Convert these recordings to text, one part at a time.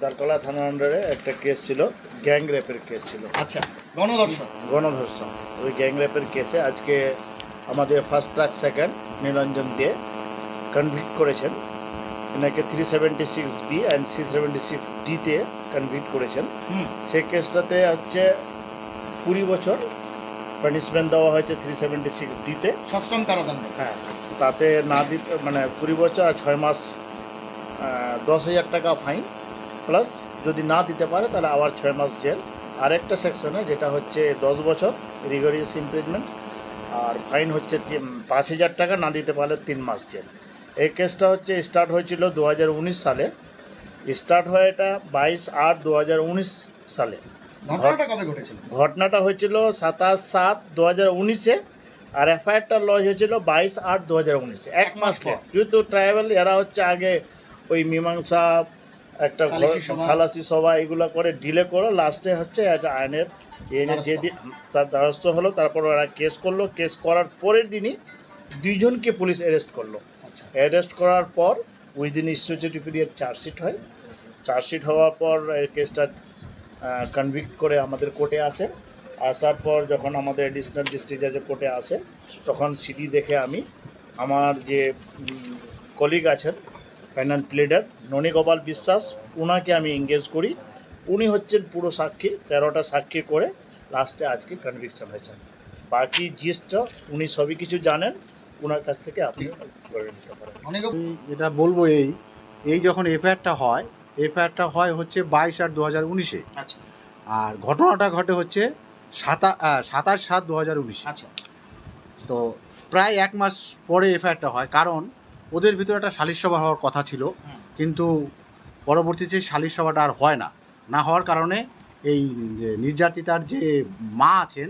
দারকলা থানার আন্ডারে একটা কেস ছিল, গ্যাং রেপের কেস ছিল। আচ্ছা, গণধর্ষণ। গণধর্ষণ। ওই গ্যাং রেপের কেসে আজকে আমাদের ফার্স্ট ট্রাক সেকেন্ড নীলাঞ্জন দিয়ে কনভিক্ট করেছেন। এনাকে 376B অ্যান্ড 376Dতে কনভিক্ট করেছেন। সেই কেসটাতে হচ্ছে 20 বছর পানিশমেন্ট দেওয়া হয়েছে 376Dতে, সশ্রম কারাদণ্ড। হ্যাঁ, তাতে না দিতে মানে 20 বছর আর 6 মাস 10,000 টাকা ফাইন, প্লাস যদি না দিতে পারে তাহলে আবার 6 মাস জেল। আরেকটা সেকশনে যেটা হচ্ছে 10 বছর রিগরিয়াস ইমপ্রিজমেন্ট, আর ফাইন হচ্ছে 5,000 টাকা, না দিতে পারলে 3 মাস জেল। এই কেসটা হচ্ছে স্টার্ট হয়েছিল 2019 সালে, স্টার্ট হয় এটা 22/8/2019 সালে। ঘটনাটা কবে ঘটেছিল? ঘটনাটা হয়েছিল 27/7/2019-এ, আর এফআইআরটা লজ হয়েছিল 22/8/2019, 1 মাস পর। যেহেতু ট্রাইবাল এরা হচ্ছে আগে ওই মীমাংসা একটা সালাসি সভা এগুলো করে ডিলে করে লাস্টে হচ্ছে একটা আইনের যেদিন তার দ্বারস্থ হলো, তারপর ওরা কেস করলো। কেস করার পরের দিনই 2 জনকে পুলিশ অ্যারেস্ট করলো। অ্যারেস্ট করার পর উইদিন স্ট্যাটিউটরি পিরিয়ড চার্জশিট হয়। চার্জশিট হওয়ার পর এই কেসটা কনভিক্ট করে আমাদের কোর্টে আসে। আসার পর যখন আমাদের এডিশনাল ডিস্ট্রিক্ট জাজের কোর্টে আসে, তখন সিডি দেখে আমি আমার যে কলিগ আছেন ফাইনাল প্লেডার ননীগোপাল বিশ্বাস, ওনাকে আমি এঙ্গেজ করি। উনি হচ্ছেন পুরো সাক্ষী, 13টা সাক্ষী করে লাস্টে আজকে কনভিকশন হয়েছেন। বাকি জিস্টটা উনি সবই কিছু জানেন, ওনার কাছ থেকে আপনি করে নিতে পারেন। অনেক আমি যেটা বলবো এই যখন এফআইআরটা হয় হচ্ছে 22/8/2019-এ, আচ্ছা আর ঘটনাটা ঘটে হচ্ছে 27/7/2019। আচ্ছা তো প্রায় 1 মাস পরে এফআইআরটা হয়, কারণ ওদের ভিতরে একটা সালিশ সভা হওয়ার কথা ছিল, কিন্তু পরবর্তীতে সালিশ সভাটা আর হয় না হওয়ার কারণে এই যে নির্যাতিতার যে মা আছেন,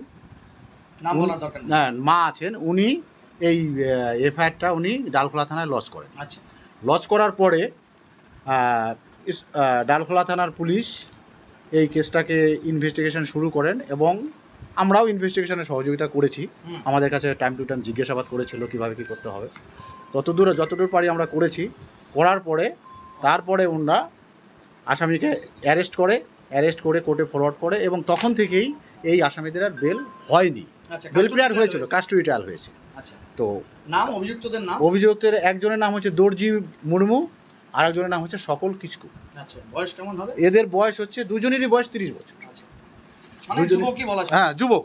নাম বলার দরকার নেই। মা আছেন, উনি এই এফআইআরটা উনি ডালখোলা থানায় লজ করেন। আচ্ছা লজ করার পরে ডালখোলা থানার পুলিশ এই কেসটাকে ইনভেস্টিগেশন শুরু করেন, এবং আমরাও ইনভেস্টিগেশনে সহযোগিতা করেছি। আমাদের কাছে টাইম টু টাইম জিজ্ঞাসাবাদ করেছিল কীভাবে কী করতে হবে, যতদূর পারি আমরা করেছি। করার পরে তারপরে ওনারা আসামিকে অ্যারেস্ট করে কোর্টে ফরওয়ার্ড করে, এবং তখন থেকেই এই আসামিদের আর বেল হয়নি। আচ্ছা, বেল ক্লিয়ার হয়েছিল, কাস্টডি ট্রায়াল হয়েছে। আচ্ছা, তো নাম অভিযুক্তদের নাম? অভিযুক্তের একজনের নাম হচ্ছে দর্জি মুর্মু, আর একজনের নাম হচ্ছে সকল কিস্কু। আচ্ছা, বয়স কেমন হবে? এদের বয়স হচ্ছে দুজনেরই বয়স 30 বছর। আচ্ছা, মানে যুবকই বলা যায়? হ্যাঁ, যুবক,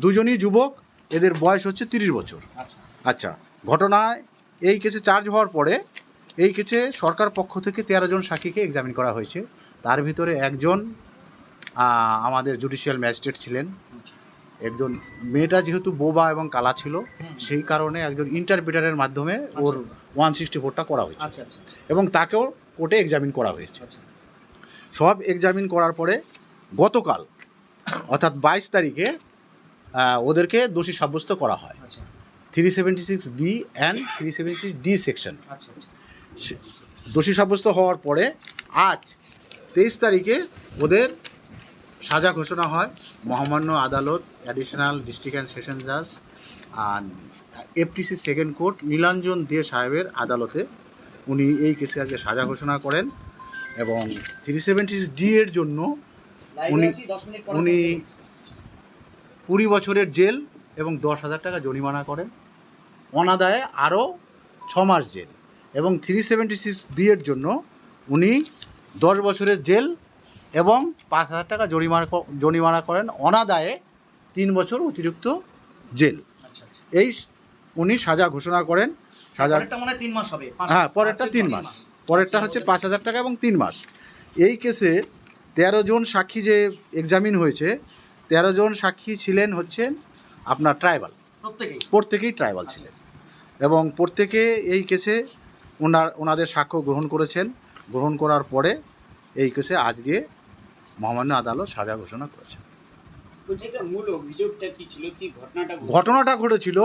দুজনই যুবক, এদের বয়স হচ্ছে 30 বছর। আচ্ছা আচ্ছা, ঘটনায় এই কেসে চার্জ হওয়ার পরে এই কেসে সরকার পক্ষ থেকে 13 জন সাক্ষীকে এক্সামিন করা হয়েছে। তার ভিতরে একজন আমাদের জুডিশিয়াল ম্যাজিস্ট্রেট ছিলেন, একজন মেয়েটা যেহেতু বোবা এবং কালা ছিল, সেই কারণে একজন ইন্টারপ্রিটারের মাধ্যমে ওর 164টা করা হয়েছে। আচ্ছা আচ্ছা এবং তাকেও কোর্টে এক্সামিন করা হয়েছে। আচ্ছা সব এক্সামিন করার পরে গতকাল অর্থাৎ 22 তারিখে ওদেরকে দোষী সাব্যস্ত করা হয়। আচ্ছা 376B অ্যান্ড 376D সেকশন। আচ্ছা দোষী সাব্যস্ত হওয়ার পরে আজ 23 তারিখে ওদের সাজা ঘোষণা হয় মহামান্য আদালত, অ্যাডিশনাল ডিস্ট্রিক্ট অ্যান্ড সেশন জাজ আর এফটিসি সেকেন্ড কোর্ট নীলাঞ্জন দে সাহেবের আদালতে উনি এই কেসে আজকে সাজা ঘোষণা করেন, এবং 376D এর জন্য উনি 20 বছরের জেল এবং 10,000 টাকা জরিমানা করেন, অনাদায়ে আরও 6 মাস জেল, এবং 376B এর জন্য উনি 10 বছরের জেল এবং 5,000 টাকা জরিমানা করেন, অনাদায়ে 3 বছর অতিরিক্ত জেল। এই উনি সাজা ঘোষণা করেন। সাজা মনে হয় 3 মাস হবে। হ্যাঁ, পরেরটা 3 মাস, পরেরটা হচ্ছে 5,000 টাকা এবং 3 মাস। এই কেসে 13 জন সাক্ষী যে এক্সামিন হয়েছে, 13 জন সাক্ষী ছিলেন হচ্ছেন আপনার ট্রাইবাল, প্রত্যেকেই ট্রাইবাল ছিলেন, এবং প্রত্যেকে এই কেসে ওনাদের সাক্ষ্য গ্রহণ করেছেন। গ্রহণ করার পরে এই কেসে আজকে মহামান্য আদালত সাজা ঘোষণা করেছেন। ঘটনাটা ঘটেছিল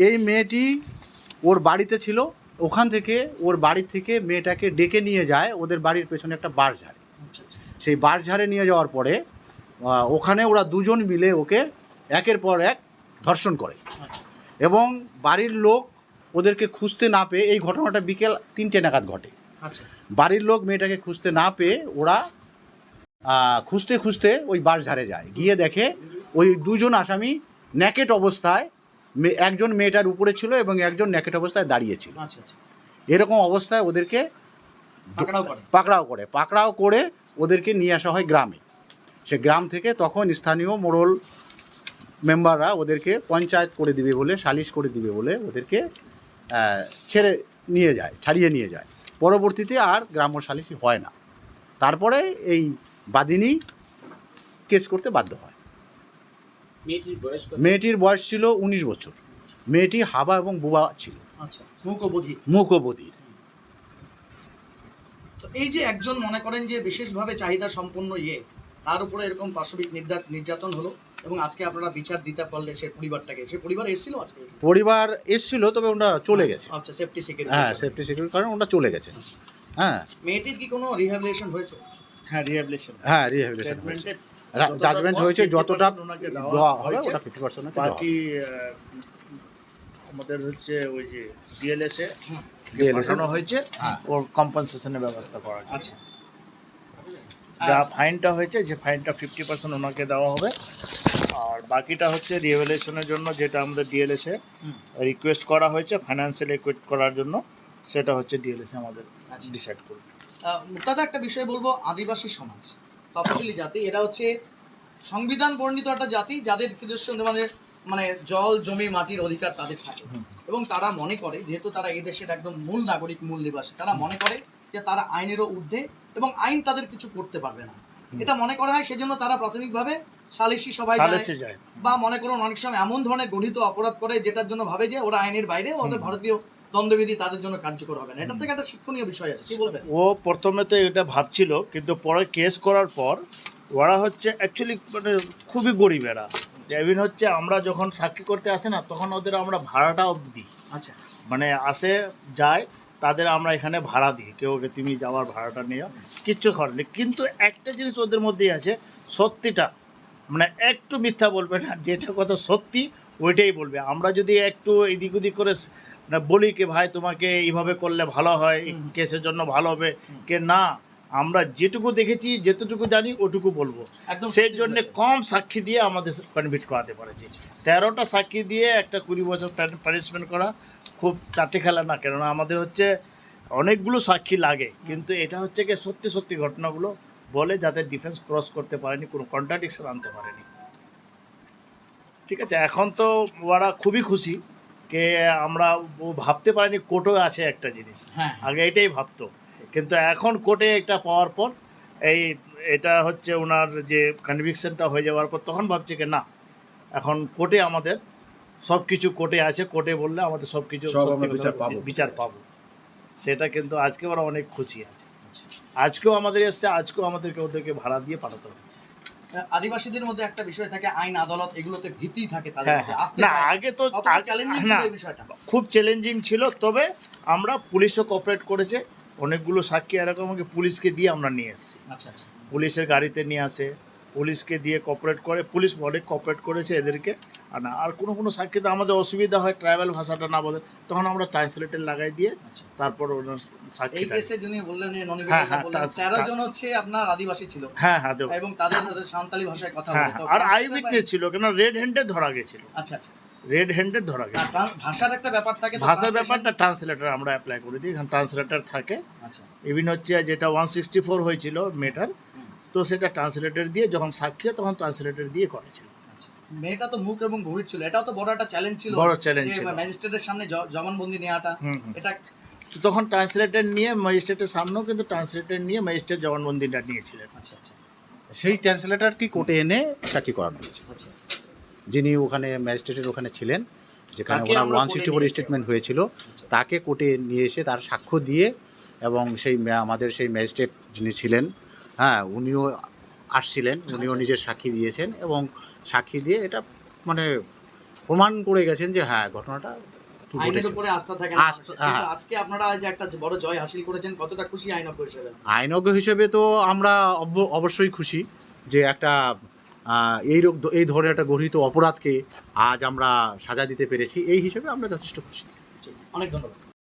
এই মেয়েটি ওর বাড়িতে ছিল, ওখান থেকে ওর বাড়ি থেকে মেয়েটাকে ডেকে নিয়ে যায় ওদের বাড়ির পেছনে একটা বাঁশঝাড়ে। সেই বাঁশঝাড়ে নিয়ে যাওয়ার পরে ওখানে ওরা দুজন মিলে ওকে একের পর এক ধর্ষণ করে, এবং বাড়ির লোক ওদেরকে খুঁজতে না পেয়ে এই ঘটনাটা বিকেল 3টে নাগাদ ঘটে। আচ্ছা বাড়ির লোক মেয়েটাকে খুঁজতে না পেয়ে ওরা খুঁজতে খুঁজতে ওই বাঁশঝাড়ে যায়, গিয়ে দেখে ওই দুজন আসামি ন্যাকেট অবস্থায়, একজন মেয়েটার উপরে ছিল এবং একজন ন্যাকেট অবস্থায় দাঁড়িয়েছিল। আচ্ছা আচ্ছা এরকম অবস্থায় ওদেরকে পাকড়াও করে ওদেরকে নিয়ে আসা হয় গ্রামে। সে গ্রাম থেকে তখন স্থানীয় মোড়ল মেম্বাররা ওদেরকে পঞ্চায়েত করে দিবে বলে, সালিশ করে দিবে বলে ওদেরকে ছাড়িয়ে নিয়ে যায়। পরবর্তীতে আর গ্রাম্য সালিশি হয় না। তারপরে এই বাদিনী কেস করতে বাধ্য হয়। মেয়েটির বয়স ছিল 19 বছর। মেয়েটি হাবা এবং বুবা ছিল। আচ্ছা মুকবধির। তো এই যে একজন মনে করেন যে বিশেষভাবে চাহিদা সম্পন্ন তার উপরে এরকম পাশবিক নির্যাতন হলো এবং আজকে আপনারা বিচার দিতে পারলে সেই পরিবার এসেছিল আজকে? পরিবার এসেছিল, তবে ওরা চলে গেছে। আচ্ছা সেফটি সিকিউরিটি। হ্যাঁ সেফটি সিকিউরিটি কারণে ওরা চলে গেছে। হ্যাঁ মেয়েটির কি কোনো রিহ্যাবিলিটেশন হয়েছে? হ্যাঁ রিহ্যাবিলিটেশন হয়েছে। জাজমেন্ট হয়েছে, যতটা দেওয়া হবে ওটা 50% বাকি আমাদের হচ্ছে ওই যে ডিএলএস পাঠানো হয়েছে, ওর কম্পেনসেশনের ব্যবস্থা করা। আচ্ছা যা ফাইনটা হয়েছে, যে ফাইনটা 50% ওনাকে দেওয়া হবে, আর বাকিটা হচ্ছে রিহ্যাবিলিটেশনের জন্য যেটা আমাদের ডিএলএসে রিকোয়েস্ট করা হয়েছে ফাইন্যান্সিয়াল রিকোয়েস্ট করার জন্য, সেটা হচ্ছে ডিএলএসে আমাদের ডিসাইড করবে। দাদা একটা বিষয় বলবো, আদিবাসী সমাজ তপশিলি জাতি, এরা হচ্ছে সংবিধান বর্ণিত একটা জাতি যাদের নিজস্ব মানে জল জমি মাটির অধিকার তাদের থাকে এবং তারা মনে করে, যেহেতু তারা এই দেশের একদম মূল নাগরিক, মূল নিবাসী, তারা মনে করে যে তারা আইনেরও ঊর্ধ্বে এবং আইন তাদের কিছু করতে পারবে না, এটা মনে করা হয়। সেজন্য তারা প্রাথমিকভাবে সালিশি সভায় যায় বা মনে করুন অনেক সময় এমন ধরনের গঠিত অপরাধ করে যেটার জন্য ভাবে যে ওরা আইনের বাইরে, ওদের ভারতীয় দণ্ডবিধি তাদের জন্য কার্যকর হবে না। এটা থেকে একটা শিক্ষণীয় বিষয় আছে, কি বলবেন? ও প্রথমে তো এটা ভাবছিল, কিন্তু পরে কেস করার পর ওরা হচ্ছে অ্যাকচুয়ালি মানে খুবই গরিব এরা। ইভিন হচ্ছে আমরা যখন সাক্ষী করতে আসে না, তখন ওদের আমরা ভাড়াটা অবধি দিই। আচ্ছা মানে আসে যায় তাদের আমরা এখানে ভাড়া দিই, কেউকে তুমি যাওয়ার ভাড়াটা নিয়ে কিচ্ছু খরচ নেই। কিন্তু একটা জিনিস ওদের মধ্যেই আছে, সত্যিটা মানে একটু মিথ্যা বলবে না, যেটা কথা সত্যি ওইটাই বলবে। আমরা যদি একটু এদিক ওদিক করে বলি কি ভাই তোমাকে এইভাবে করলে ভালো হয়, কেসের জন্য ভালো হবে, কে না, আমরা যেটুকু দেখেছি যেতটুকু জানি ওটুকু বলবো। সেই জন্যে কম সাক্ষী দিয়ে আমাদের কনভিক্ট করাতে পারেছি। 13টা সাক্ষী দিয়ে একটা 20 বছর পানিশমেন্ট করা খুব চারটে খেলা না, কেননা আমাদের হচ্ছে অনেকগুলো সাক্ষী লাগে, কিন্তু এটা হচ্ছে কি সত্যি সত্যি ঘটনাগুলো বলে, যাতে ডিফেন্স ক্রস করতে পারেনি, কোনো কন্ট্রাডিকশন আনতে পারেনি। ঠিক আছে, এখন তো ওরা খুবই খুশি কে আমরা ভাবতে পারিনি কোর্টও আছে একটা জিনিস, আগে এটাই ভাবতো, কিন্তু এখন কোর্টে একটা পাওয়ার পর এটা হচ্ছে ওনার যে কনভিকশনটা হয়ে যাওয়ার পর তখন ভাবছে কি না, এখন কোর্টে আমাদের সব কিছু কোর্টে আছে, কোর্টে বললে আমাদের সব কিছু বিচার পাবো। সেটা কিন্তু আজকে ওরা অনেক খুশি আছে। আজকেও আমাদের এসছে, আজকেও আমাদেরকে ওদেরকে ভাড়া দিয়ে পাঠাতে হচ্ছে। আদিবাসীদের মধ্যে একটা বিষয় থাকে, আইন আদালত এগুলোতে ভীতি থাকে তাদের মধ্যে। না আগে তো চ্যালেঞ্জিং ছিল এই বিষয়টা, খুব চ্যালেঞ্জিং ছিল, তবে আমরা পুলিশও কোঅপারেট করেছে। অনেকগুলো সাক্ষী এরকম পুলিশকে দিয়ে আমরা নিয়ে এসেছি। আচ্ছা আচ্ছা, পুলিশের গাড়িতে নিয়ে আসে, পুলিশকে দিয়ে কোঅপারেট করে, পুলিশ অনেক কোঅপারেট করেছে এদেরকে। আর কোনো সাক্ষীতে আমাদের অসুবিধা হয়, ট্রাইবাল ভাষাটা না বলে, তখন আমরা ট্রান্সলেটর লাগাই দিয়ে তারপর ওনার সাক্ষী। এই কেসে যিনি বললেন যে ননিবেদিতা বললেন 13 জন হচ্ছে আপনার আদিবাসী ছিল, হ্যাঁ এবং তাদের সাঁওতালি ভাষায় কথা বলতো, আর আই উইটনেস ছিল, কেন রেড হ্যান্ডে ধরা গেছিল। আচ্ছা আচ্ছা, রেড হ্যান্ডে ধরা গেছে। ভাষার একটা ব্যাপার থাকে, ভাষার ব্যাপারটা ট্রান্সলেটর আমরা অ্যাপ্লাই করে দিই, এখানে ট্রান্সলেটর থাকে। আচ্ছা, ইভিন হচ্ছে যেটা 164 হয়েছিল মেটার, তো সেটা ট্রান্সলেটর দিয়ে যখন সাক্ষী তখন ট্রান্সলেটর দিয়ে করেছিল। মেয়েটা তো মুখ এবং গভীর ছিল, এটাও তো বড় একটা চ্যালেঞ্জ ছিল, বড় চ্যালেঞ্জ ছিল ম্যাজিস্ট্রেটের সামনে জবানবন্দি নেওয়াটা। এটা তখন ট্রান্সলেটর নিয়ে ম্যাজিস্ট্রেটের সামনেও কিন্তু ট্রান্সলেটর নিয়ে ম্যাজিস্ট্রেট জবানবন্দিটা নিয়েছিলেন। আচ্ছা আচ্ছা, সেই ট্রান্সলেটর কি কোর্টে এনে সাক্ষী করানো হয়েছে। আচ্ছা, যিনি ওখানে ম্যাজিস্ট্রেটের ওখানে ছিলেন, যেখানে ওনার 164 স্টেটমেন্ট হয়েছিল, তাকে কোর্টে নিয়ে এসে তার সাক্ষ্য দিয়ে, এবং আমাদের সেই ম্যাজিস্ট্রেট যিনি ছিলেন, উনিও আসছিলেন, উনিও নিজের সাক্ষী দিয়েছেন, এবং সাক্ষী দিয়ে এটা মানে প্রমাণ করে গেছেন যে হ্যাঁ ঘটনাটা আইনের উপরে আস্থা থাকে। আজকে আপনারা যে একটা বড় জয় হাসিল করেছেন, কতটা খুশি আইনজ্ঞ হিসেবে? আইনজ্ঞ হিসেবে তো আমরা অবশ্যই খুশি যে একটা এই ধরনের একটা গঠিত অপরাধকে আজ আমরা সাজা দিতে পেরেছি, এই হিসেবে আমরা যথেষ্ট খুশি। অনেক ধন্যবাদ।